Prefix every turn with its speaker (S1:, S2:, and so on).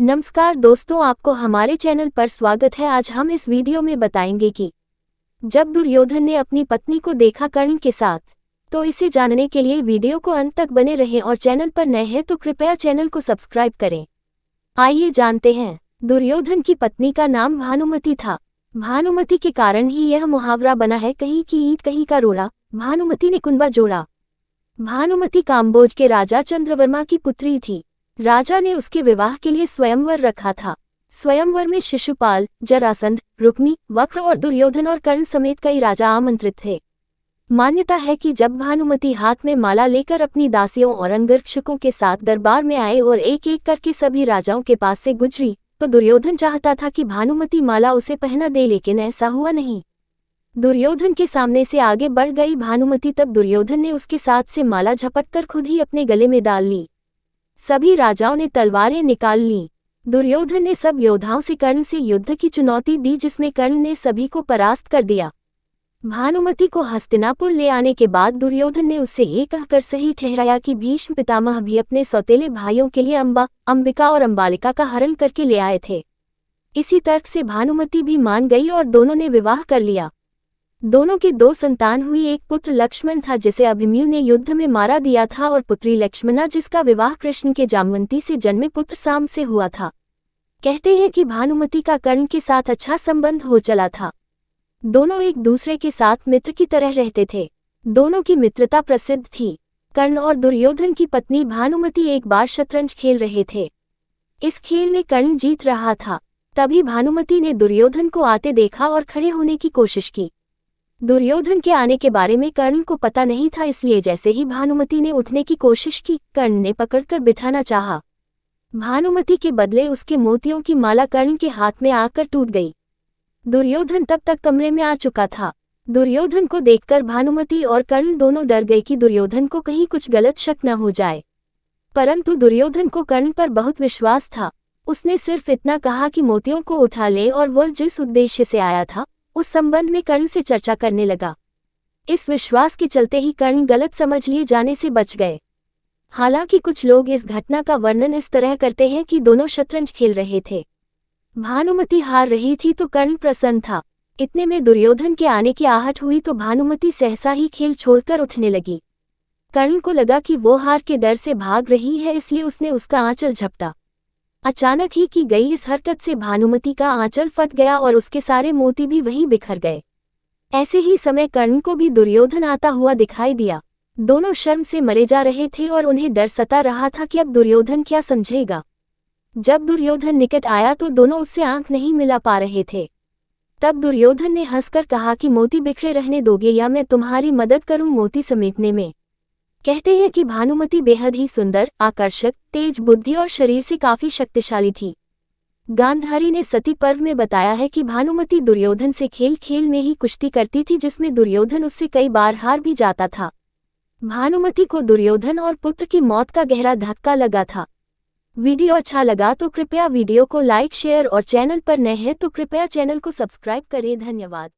S1: नमस्कार दोस्तों, आपको हमारे चैनल पर स्वागत है। आज हम इस वीडियो में बताएंगे कि जब दुर्योधन ने अपनी पत्नी को देखा कर्ण के साथ, तो इसे जानने के लिए वीडियो को अंत तक बने रहें और चैनल पर नए हैं तो कृपया चैनल को सब्सक्राइब करें। आइए जानते हैं। दुर्योधन की पत्नी का नाम भानुमति था। भानुमति के कारण ही यह मुहावरा बना है, कहीं की ईंट कहीं का रोड़ा, भानुमति ने कुंभा जोड़ा। भानुमति काम्बोज के राजा चंद्रवर्मा की पुत्री थी। राजा ने उसके विवाह के लिए स्वयंवर रखा था। स्वयंवर में शिशुपाल, जरासंध, रुक्मी, वक्र और दुर्योधन और कर्ण समेत कई राजा आमंत्रित थे। मान्यता है कि जब भानुमति हाथ में माला लेकर अपनी दासियों और अंगरक्षकों के साथ दरबार में आए और एक एक करके सभी राजाओं के पास से गुजरी, तो दुर्योधन चाहता था कि भानुमति माला उसे पहना दे, लेकिन ऐसा हुआ नहीं। दुर्योधन के सामने से आगे बढ़ गई भानुमति, तब दुर्योधन ने उसके साथ से माला झपटकर खुद ही अपने गले में डाल ली। सभी राजाओं ने तलवारें निकाल लीं। दुर्योधन ने सब योद्धाओं से कर्ण से युद्ध की चुनौती दी, जिसमें कर्ण ने सभी को परास्त कर दिया। भानुमति को हस्तिनापुर ले आने के बाद दुर्योधन ने उससे ये कहकर सही ठहराया कि भीष्म पितामह भी अपने सौतेले भाइयों के लिए अंबा, अंबिका और अंबालिका का हरण करके ले आए थे। इसी तर्क से भानुमति भी मान गई और दोनों ने विवाह कर लिया। दोनों की 2 संतान हुई। एक पुत्र लक्ष्मण था, जिसे अभिमन्यु ने युद्ध में मारा दिया था, और पुत्री लक्ष्मणा, जिसका विवाह कृष्ण के जामवंती से जन्मे पुत्र साम से हुआ था। कहते हैं कि भानुमति का कर्ण के साथ अच्छा संबंध हो चला था। दोनों एक दूसरे के साथ मित्र की तरह रहते थे। दोनों की मित्रता प्रसिद्ध थी। कर्ण और दुर्योधन की पत्नी भानुमति एक बार शतरंज खेल रहे थे। इस खेल में कर्ण जीत रहा था। तभी भानुमति ने दुर्योधन को आते देखा और खड़े होने की कोशिश की। दुर्योधन के आने के बारे में कर्ण को पता नहीं था, इसलिए जैसे ही भानुमति ने उठने की कोशिश की, कर्ण ने पकड़कर बिठाना चाहा। भानुमति के बदले उसके मोतियों की माला कर्ण के हाथ में आकर टूट गई। दुर्योधन तब तक कमरे में आ चुका था। दुर्योधन को देखकर भानुमति और कर्ण दोनों डर गए कि दुर्योधन को कहीं कुछ गलत शक न हो जाए। परंतु दुर्योधन को कर्ण पर बहुत विश्वास था। उसने सिर्फ इतना कहा कि मोतियों को उठा ले, और वह जिस उद्देश्य से आया था उस संबंध में कर्ण से चर्चा करने लगा। इस विश्वास के चलते ही कर्ण गलत समझ लिए जाने से बच गए। हालांकि कुछ लोग इस घटना का वर्णन इस तरह करते हैं कि दोनों शतरंज खेल रहे थे। भानुमति हार रही थी तो कर्ण प्रसन्न था। इतने में दुर्योधन के आने की आहट हुई तो भानुमति सहसा ही खेल छोड़कर उठने लगी। कर्ण को लगा कि वो हार के डर से भाग रही है, इसलिए उसने उसका आंचल झपटा। अचानक ही की गई इस हरकत से भानुमति का आंचल फट गया और उसके सारे मोती भी वहीं बिखर गए। ऐसे ही समय कर्ण को भी दुर्योधन आता हुआ दिखाई दिया। दोनों शर्म से मरे जा रहे थे और उन्हें डर सता रहा था कि अब दुर्योधन क्या समझेगा। जब दुर्योधन निकट आया तो दोनों उससे आंख नहीं मिला पा रहे थे। तब दुर्योधन ने हंसकर कहा कि मोती बिखरे रहने दोगे या मैं तुम्हारी मदद करूं मोती समेटने में। कहते हैं कि भानुमति बेहद ही सुंदर, आकर्षक, तेज बुद्धि और शरीर से काफी शक्तिशाली थी। गांधारी ने सती पर्व में बताया है कि भानुमति दुर्योधन से खेल खेल में ही कुश्ती करती थी, जिसमें दुर्योधन उससे कई बार हार भी जाता था। भानुमति को दुर्योधन और पुत्र की मौत का गहरा धक्का लगा था। वीडियो अच्छा लगा तो कृपया वीडियो को लाइक, शेयर और चैनल पर नए हैं तो कृपया चैनल को सब्सक्राइब करें। धन्यवाद।